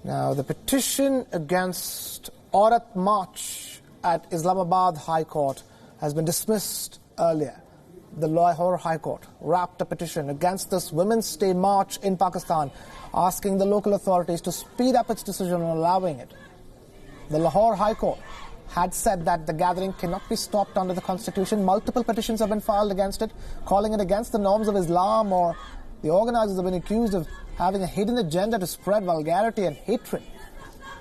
Now, the petition against Aurat March at Islamabad High Court has been dismissed earlier. The Lahore High Court wrapped a petition against this Women's Day March in Pakistan, asking the local authorities to speed up its decision on allowing it. The Lahore High Court had said that the gathering cannot be stopped under the Constitution. Multiple petitions have been filed against it, calling it against the norms of Islam, or the organizers have been accused of having a hidden agenda to spread vulgarity and hatred.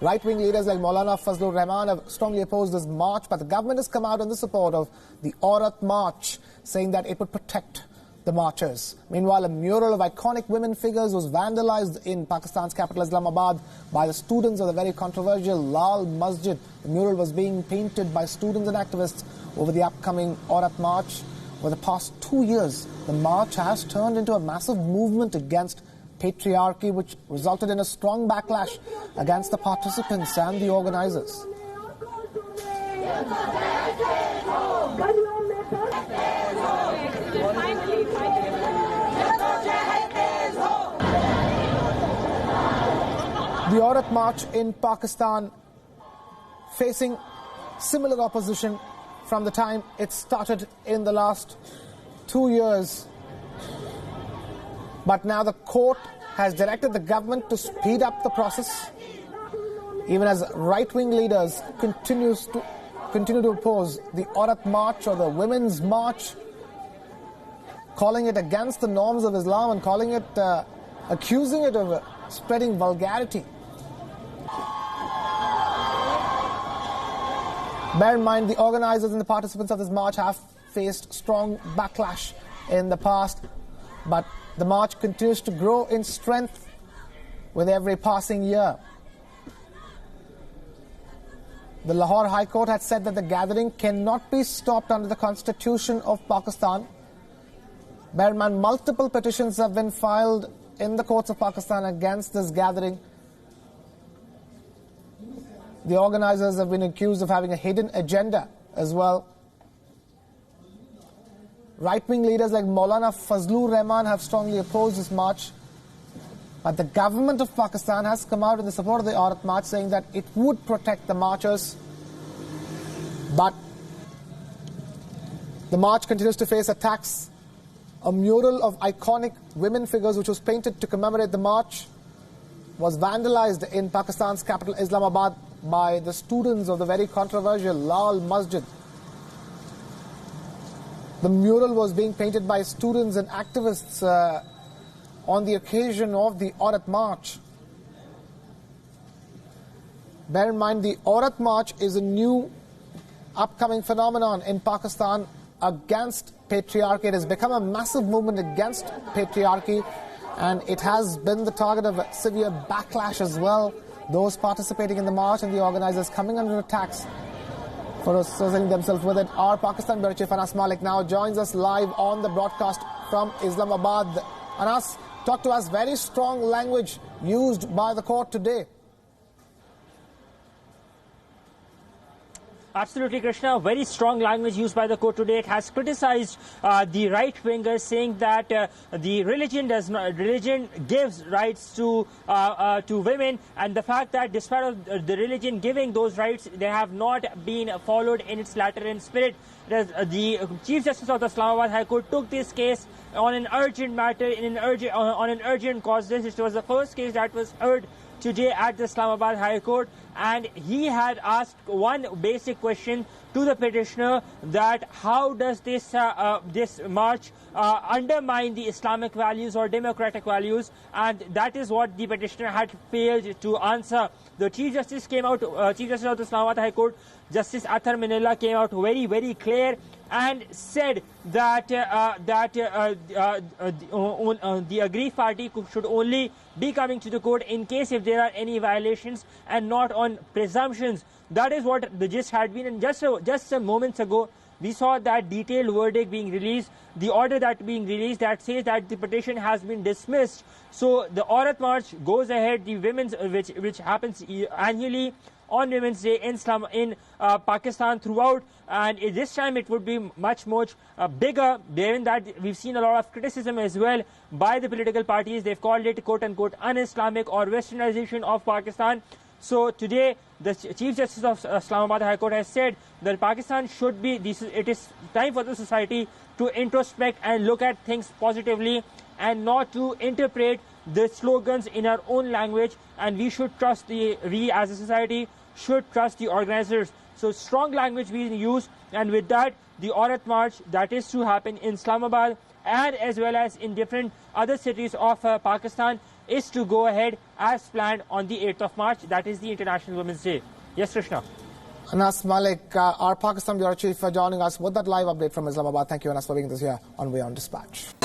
Right-wing leaders like Maulana Fazlur Rahman have strongly opposed this march, but the government has come out in the support of the Aurat March, saying that it would protect the marchers. Meanwhile, a mural of iconic women figures was vandalized in Pakistan's capital Islamabad by the students of the very controversial Lal Masjid. The mural was being painted by students and activists over the upcoming Aurat March. For the past 2 years, the march has turned into a massive movement against patriarchy, which resulted in a strong backlash against the participants and the organizers. The Aurat March in Pakistan facing similar opposition from the time it started in the last 2 years. But now the court has directed the government to speed up the process, even as right-wing leaders continue to oppose the Aurat March, or the Women's March, calling it against the norms of Islam and calling it, accusing it of spreading vulgarity. Bear in mind, the organizers and the participants of this march have faced strong backlash in the past, but the march continues to grow in strength with every passing year. The Lahore High Court had said that the gathering cannot be stopped under the Constitution of Pakistan. Bear in mind, multiple petitions have been filed in the courts of Pakistan against this gathering. The organizers have been accused of having a hidden agenda as well. Right-wing leaders like Maulana Fazlur Rahman have strongly opposed this march. But the government of Pakistan has come out in the support of the Aurat March, saying that it would protect the marchers. But the march continues to face attacks. A mural of iconic women figures, which was painted to commemorate the march, was vandalized in Pakistan's capital Islamabad by the students of the very controversial Lal Masjid. The mural was being painted by students and activists on the occasion of the Aurat March. Bear in mind, the Aurat March is a new upcoming phenomenon in Pakistan against patriarchy. It has become a massive movement against patriarchy, and it has been the target of severe backlash as well. Those participating in the march and the organizers coming under attacks for associating themselves with it. Our Pakistan Bureau Chief Anas Malik now joins us live on the broadcast from Islamabad. Anas, talk to us. Very strong language used by the court today. Absolutely, Krishna. Very strong language used by the court today. It has criticized the right-wingers, saying that the religion gives rights to women, and the fact that despite of the religion giving those rights, they have not been followed in its letter and spirit. The Chief Justice of the Islamabad High Court took this case on an urgent matter, on an urgent cause. This was the first case that was heard today at the Islamabad High Court, and he had asked one basic question to the petitioner, that how does this march undermine the Islamic values or democratic values, and that is what the petitioner had failed to answer. The Chief Justice came out, Chief Justice of the Islamabad High Court, Justice Athar Minillah, came out very, very clear and said that the aggrieved party should only be coming to the court in case if there are any violations and not on presumptions. That is what the gist had been. And just some moments ago, we saw that detailed verdict being released, the order that being released that says that the petition has been dismissed. So the Aurat March goes ahead, the women's, which happens annually on Women's Day in Pakistan throughout, and this time it would be much bigger, given that we've seen a lot of criticism as well by the political parties. They've called it quote-unquote un-Islamic or westernization of Pakistan. So today, the Chief Justice of Islamabad High Court has said that Pakistan should be, it is time for the society to introspect and look at things positively and not to interpret the slogans in our own language, and we should trust we as a society should trust the organizers. So strong language being used, and with that, the Aurat March that is to happen in Islamabad and as well as in different other cities of Pakistan is to go ahead as planned on the 8th of March. That is the International Women's Day. Yes, Krishna. Anas Malik, our Pakistan Bureau Chief, for joining us with that live update from Islamabad. Thank you, Anas, for being this here on WION Dispatch.